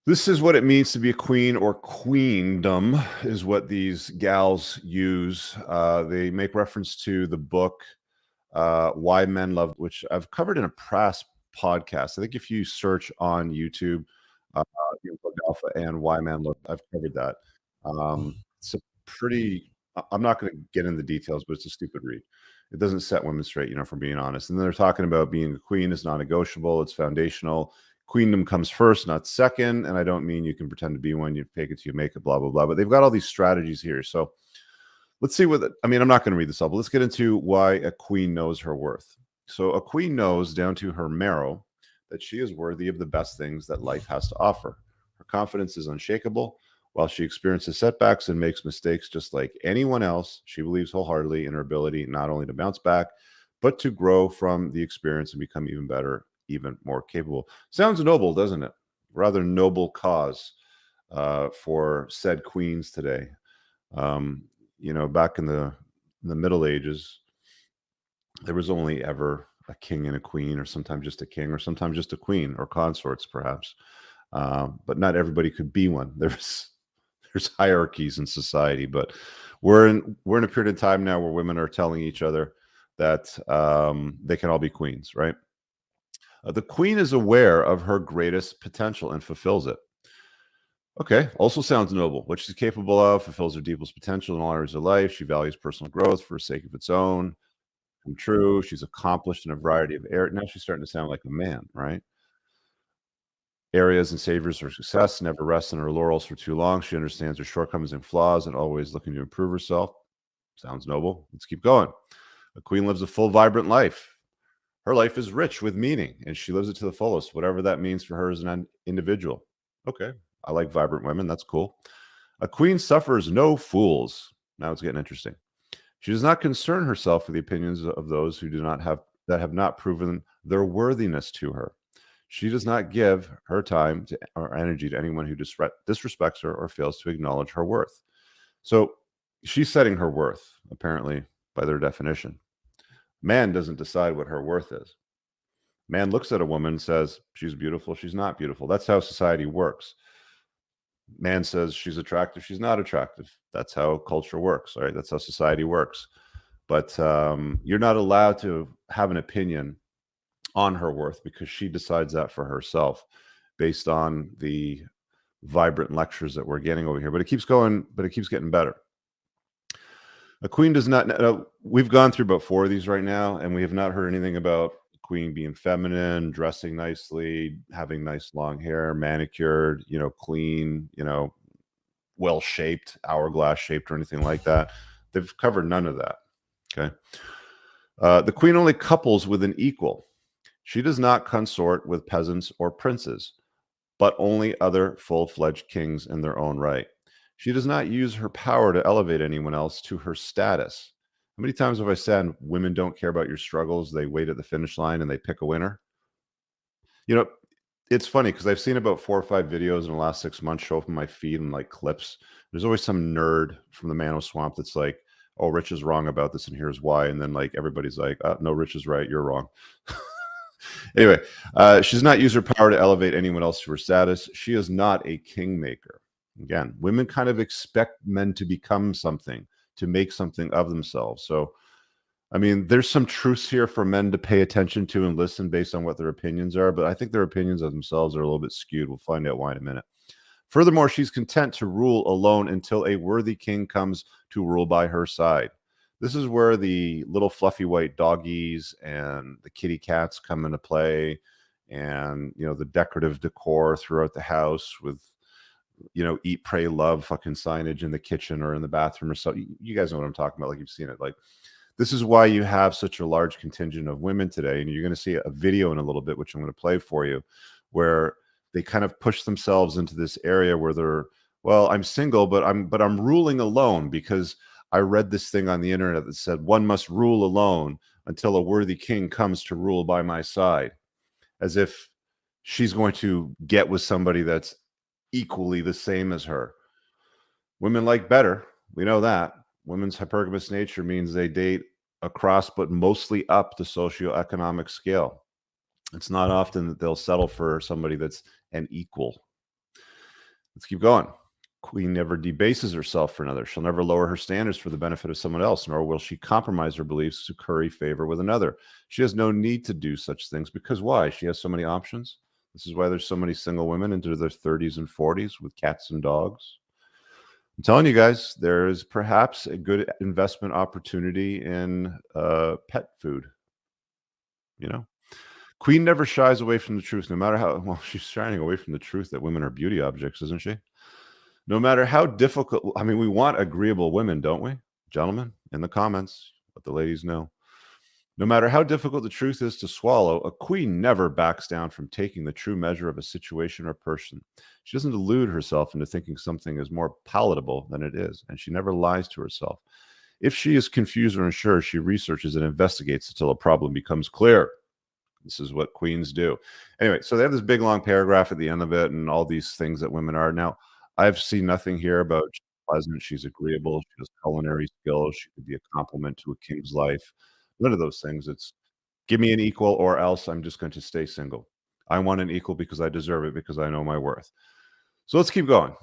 This is what it means to be a queen, or queendom is what these gals use. They make reference to the book Why Men Love, which I've covered in a past podcast. I think if you search on YouTube, uh, Unplugged Alpha and Why Men Love, I've covered that. It's a pretty, I'm not going to get into the details, but it's a stupid read. It doesn't set women straight, from being honest. And then they're talking about being a queen is non-negotiable. It's foundational. Queendom comes first, not second. And I don't mean you can pretend to be one. You fake it till you make it, blah, blah, blah. But they've got all these strategies here. So let's see I'm not going to read this all, but let's get into why a queen knows her worth. So a queen knows down to her marrow that she is worthy of the best things that life has to offer. Her confidence is unshakable. While she experiences setbacks and makes mistakes just like anyone else, she believes wholeheartedly in her ability not only to bounce back, but to grow from the experience and become even better, even more capable. Sounds noble, doesn't it? Rather noble cause for said queens today. Back in the Middle Ages, there was only ever a king and a queen, or sometimes just a king, or sometimes just a queen, or consorts, perhaps. But not everybody could be one. There's hierarchies in society, but we're in a period of time now where women are telling each other that they can all be queens, right? The queen is aware of her greatest potential and fulfills it. Okay, also sounds noble. What she's capable of fulfills her deepest potential in all areas of life. She values personal growth for the sake of its own. Come true. She's accomplished in a variety of areas. Now she's starting to sound like a man, right? Areas and savors her success, never rests on her laurels for too long. She understands her shortcomings and flaws and always looking to improve herself. Sounds noble. Let's keep going. A queen lives a full, vibrant life. Her life is rich with meaning, and she lives it to the fullest, whatever that means for her as an individual. Okay, I like vibrant women. That's cool. A queen suffers no fools. Now it's getting interesting. She does not concern herself with the opinions of those who have not proven their worthiness to her. She does not give her time or energy to anyone who disrespects her or fails to acknowledge her worth. So she's setting her worth, apparently, by their definition. Man doesn't decide what her worth is. Man looks at a woman and says, she's beautiful, she's not beautiful. That's how society works. Man says she's attractive, she's not attractive. That's how culture works, right? That's how society works. But you're not allowed to have an opinion on her worth because she decides that for herself based on the vibrant lectures that we're getting over here. But it keeps going, but it keeps getting better. A queen does not, we've gone through about 4 of these right now, and we have not heard anything about queen being feminine, dressing nicely, having nice long hair, manicured, clean, well shaped, hourglass shaped, or anything like that. They've covered none of that. Okay. The queen only couples with an equal. She does not consort with peasants or princes, but only other full-fledged kings in their own right. She does not use her power to elevate anyone else to her status. How many times have I said women don't care about your struggles? They wait at the finish line and they pick a winner. It's funny because I've seen about 4 or 5 videos in the last 6 months show up in my feed and like clips. There's always some nerd from the Mano Swamp that's like, oh, Rich is wrong about this and here's why. And then like everybody's like, oh, no, Rich is right. You're wrong. Anyway, she does not use her power to elevate anyone else to her status. She is not a kingmaker. Again, women kind of expect men to become something, to make something of themselves. So, I mean, there's some truths here for men to pay attention to and listen based on what their opinions are, but I think their opinions of themselves are a little bit skewed. We'll find out why in a minute. Furthermore, she's content to rule alone until a worthy king comes to rule by her side. This is where the little fluffy white doggies and the kitty cats come into play, and the decorative decor throughout the house with eat, pray, love fucking signage in the kitchen or in the bathroom or so. You guys know what I'm talking about, like you've seen it. Like, this is why you have such a large contingent of women today, and you're going to see a video in a little bit, which I'm going to play for you, where they kind of push themselves into this area where they're, well, I'm single, but I'm ruling alone because I read this thing on the internet that said one must rule alone until a worthy king comes to rule by my side, as if she's going to get with somebody that's equally the same as her. Women like better. We know that. Women's hypergamous nature means they date across, but mostly up the socioeconomic scale. It's not often that they'll settle for somebody that's an equal. Let's keep going. Queen never debases herself for another. She'll never lower her standards for the benefit of someone else, nor will she compromise her beliefs to curry favor with another. She has no need to do such things because why? She has so many options. This is why there's so many single women into their 30s and 40s with cats and dogs. I'm telling you guys, there is perhaps a good investment opportunity in pet food. You know, Queen never shies away from the truth, no matter how well she's shining away from the truth that women are beauty objects, isn't she? No matter how difficult, I mean, we want agreeable women, don't we? Gentlemen, in the comments, let the ladies know. No matter how difficult the truth is to swallow, a queen never backs down from taking the true measure of a situation or person. She doesn't delude herself into thinking something is more palatable than it is, and she never lies to herself. If she is confused or unsure, she researches and investigates until a problem becomes clear. This is what queens do. Anyway, so they have this big long paragraph at the end of it and all these things that women are. Now, I've seen nothing here about she's pleasant, she's agreeable, she has culinary skills, she could be a compliment to a king's life. None of those things. It's give me an equal or else I'm just going to stay single. I want an equal because I deserve it because I know my worth. So let's keep going.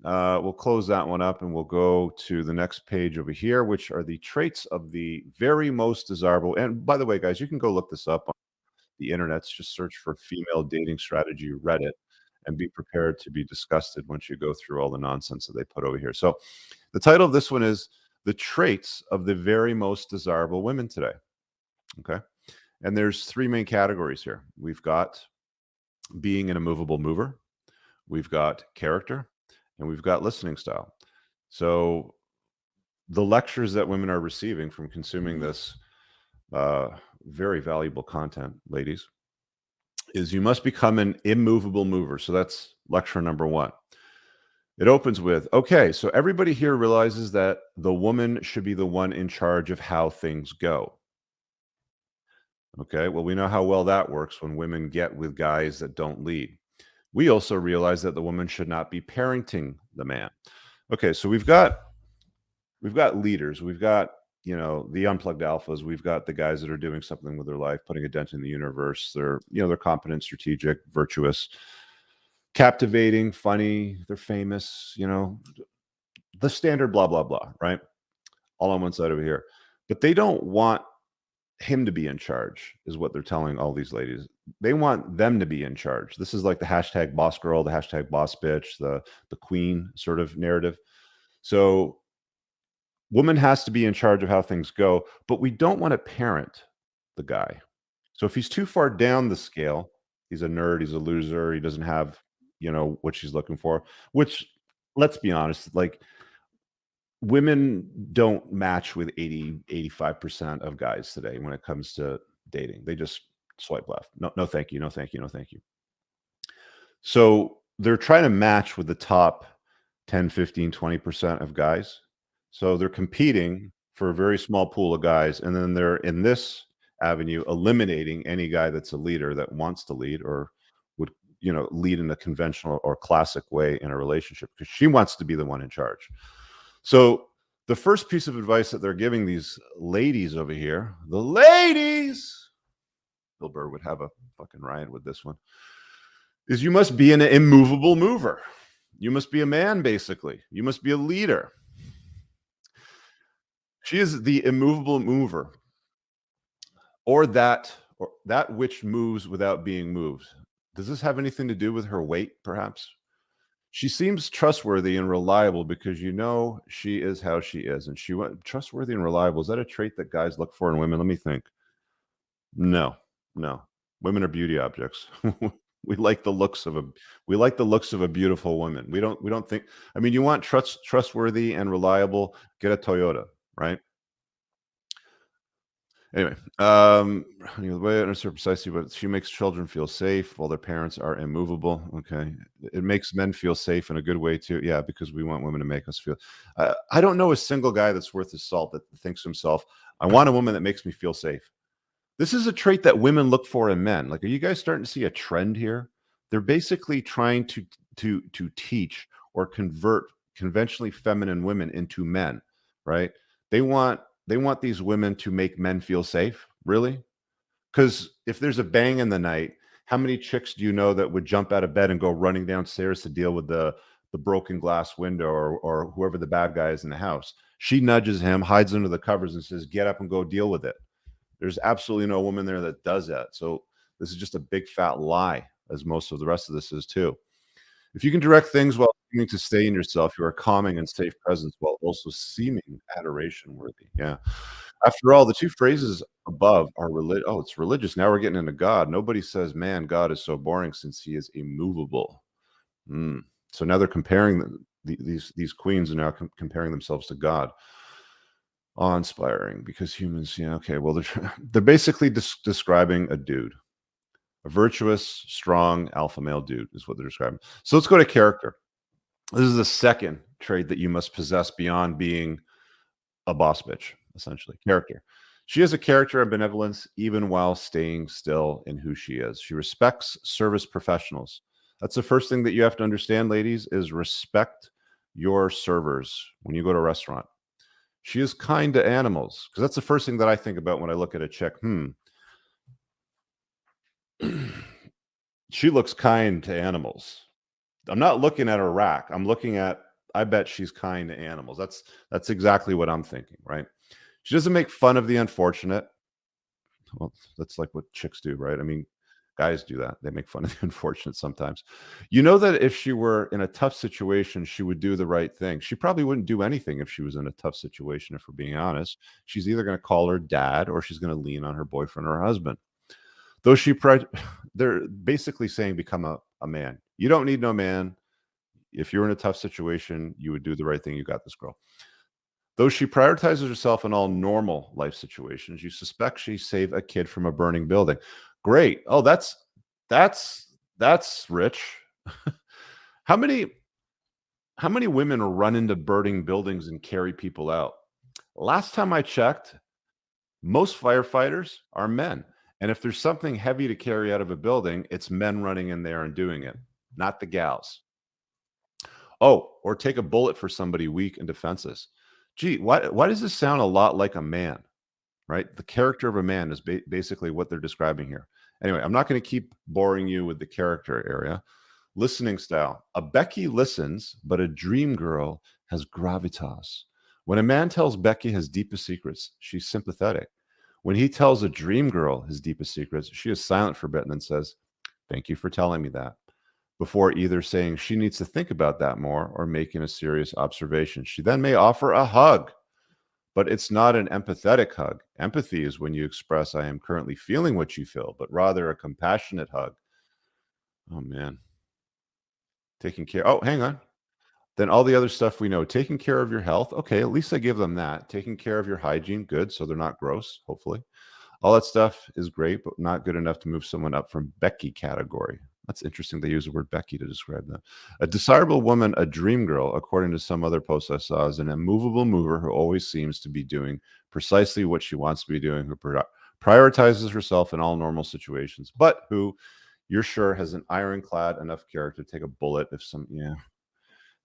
We'll close that one up and we'll go to the next page over here, which are the traits of the very most desirable. And by the way, guys, you can go look this up the internet's just search for female dating strategy Reddit and be prepared to be disgusted once you go through all the nonsense that they put over here. So the title of this one is The Traits of the Very Most Desirable Women Today. Okay. And there's three main categories here. We've got being an immovable mover, we've got character, and we've got listening style. So the lectures that women are receiving from consuming this very valuable content, ladies, is you must become an immovable mover. So that's lecture number one. It opens with, okay, so everybody here realizes that the woman should be the one in charge of how things go. Okay, well, we know how well that works when women get with guys that don't lead. We also realize that the woman should not be parenting the man. Okay, so we've got leaders, we've got the unplugged alphas, we've got the guys that are doing something with their life, putting a dent in the universe. They're competent, strategic, virtuous, captivating, funny, they're famous, the standard blah blah blah, right? All on one side over here. But they don't want him to be in charge, is what they're telling all these ladies. They want them to be in charge. This is like the hashtag boss girl, the hashtag boss bitch, the queen sort of narrative. So woman has to be in charge of how things go, but we don't want to parent the guy. So if he's too far down the scale, he's a nerd, he's a loser, he doesn't have, what she's looking for, which, let's be honest, like, women don't match with 85% of guys today when it comes to dating. They just swipe left. No, no, thank you. No, thank you. No, thank you. So they're trying to match with the top 10, 15, 20% of guys. So they're competing for a very small pool of guys. And then they're in this avenue eliminating any guy that's a leader that wants to lead or would, lead in a conventional or classic way in a relationship because she wants to be the one in charge. So the first piece of advice that they're giving these ladies over here, the ladies, Bill Burr would have a fucking riot with this one, is you must be an immovable mover. You must be a man, basically. You must be a leader. She is the immovable mover, or that which moves without being moved. Does this have anything to do with her weight, perhaps? She seems trustworthy and reliable because she is how she is, and trustworthy and reliable. Is that a trait that guys look for in women? Let me think. No. Women are beauty objects. we like the looks of a beautiful woman. We don't think. I mean, you want trustworthy and reliable. Get a Toyota, right? Anyway, the way I understand precisely, but she makes children feel safe while their parents are immovable. Okay, it makes men feel safe in a good way too. Yeah, because we want women to make us feel. I don't know a single guy that's worth his salt that thinks to himself, "I want a woman that makes me feel safe." This is a trait that women look for in men. Like, are you guys starting to see a trend here? They're basically trying to teach or convert conventionally feminine women into men, right? They want these women to make men feel safe, really? Because if there's a bang in the night, how many chicks do you know that would jump out of bed and go running downstairs to deal with the the broken glass window, or whoever the bad guy is in the house. She nudges him, hides under the covers, and says, "Get up and go deal with it." There's absolutely no woman there that does that. So this is just a big fat lie, as most of the rest of this is too. If you can direct things while seeming to stay in yourself, you are calming and safe presence while also seeming adoration worthy. Yeah. After all, the two phrases above are oh, it's religious. Now we're getting into God. Nobody says, man, God is so boring since he is immovable. Mm. So now they're comparing these queens are now comparing themselves to God. Awe-inspiring because humans, yeah, okay. Well, they're basically describing a dude, a virtuous, strong alpha male dude is what they're describing. So let's go to character. This is the second trait that you must possess beyond being a boss bitch, essentially. Character. She has a character and benevolence even while staying still in who she is. She respects service professionals. That's the first thing that you have to understand, ladies, is respect your servers when you go to a restaurant. She is kind to animals, because that's the first thing that I think about when I look at a chick. She looks kind to animals. I'm not looking at her rack. I'm looking at, I bet she's kind to animals. That's exactly what I'm thinking, right? She doesn't make fun of the unfortunate. Well, that's like what chicks do, right? I mean, guys do that. They make fun of the unfortunate sometimes. You know that if she were in a tough situation, she would do the right thing. She probably wouldn't do anything if she was in a tough situation, if we're being honest. She's either going to call her dad or she's going to lean on her boyfriend or her husband. Though they're basically saying become a man. You don't need no man. If you're in a tough situation, you would do the right thing. You got this, girl. Though she prioritizes herself in all normal life situations, you suspect she saved a kid from a burning building. Great. Oh, that's rich. How many women run into burning buildings and carry people out? Last time I checked, most firefighters are men. And if there's something heavy to carry out of a building, it's men running in there and doing it, not the gals. Oh, or take a bullet for somebody weak and defenseless. Gee, why does this sound a lot like a man, right? The character of a man is basically what they're describing here. Anyway, I'm not going to keep boring you with the character area. Listening style. A Becky listens, but a dream girl has gravitas. When a man tells Becky his deepest secrets, she's sympathetic. When he tells a dream girl his deepest secrets, she is silent for a bit and then says, "Thank you for telling me that," before either saying she needs to think about that more or making a serious observation. She then may offer a hug, but it's not an empathetic hug. Empathy is when you express, "I am currently feeling what you feel," but rather a compassionate hug. Oh, man. Taking care. Oh, hang on. Then all the other stuff we know, taking care of your health. Okay, at least I give them that. Taking care of your hygiene. Good. So they're not gross, hopefully. All that stuff is great, but not good enough to move someone up from Becky category. That's interesting. They use the word Becky to describe that. A desirable woman, a dream girl, according to some other posts I saw, is an immovable mover who always seems to be doing precisely what she wants to be doing, who prioritizes herself in all normal situations, but who you're sure has an ironclad enough character to take a bullet if some, yeah.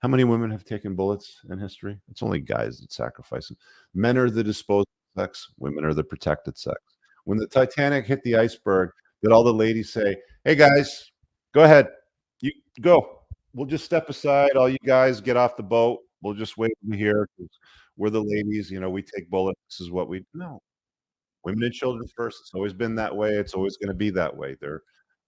How many women have taken bullets in history? It's only guys that sacrifice them. Men are the disposable sex, women are the protected sex. When the Titanic hit the iceberg, did all the ladies say, "Hey guys, go ahead. You go. We'll just step aside. All you guys get off the boat. We'll just wait over here. 'Cause we're the ladies, we take bullets. This is what we." No. Women and children first. It's always been that way. It's always going to be that way.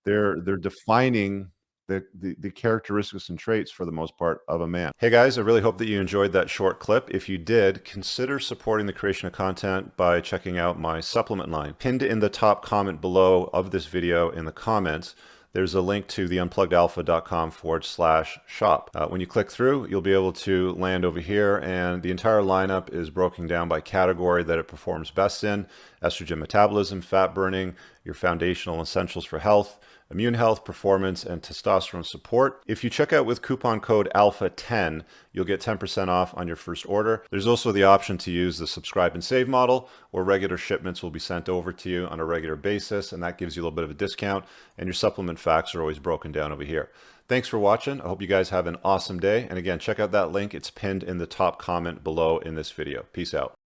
They're defining the characteristics and traits for the most part of a man. Hey guys, I really hope that you enjoyed that short clip. If you did, consider supporting the creation of content by checking out my supplement line. Pinned in the top comment below of this video in the comments, there's a link to the unpluggedalpha.com/shop. When you click through, you'll be able to land over here, and the entire lineup is broken down by category that it performs best in: estrogen metabolism, fat burning, your foundational essentials for health, immune health, performance, and testosterone support. If you check out with coupon code ALPHA10, you'll get 10% off on your first order. There's also the option to use the subscribe and save model, where regular shipments will be sent over to you on a regular basis, and that gives you a little bit of a discount, and your supplement facts are always broken down over here. Thanks for watching. I hope you guys have an awesome day. And again, check out that link. It's pinned in the top comment below in this video. Peace out.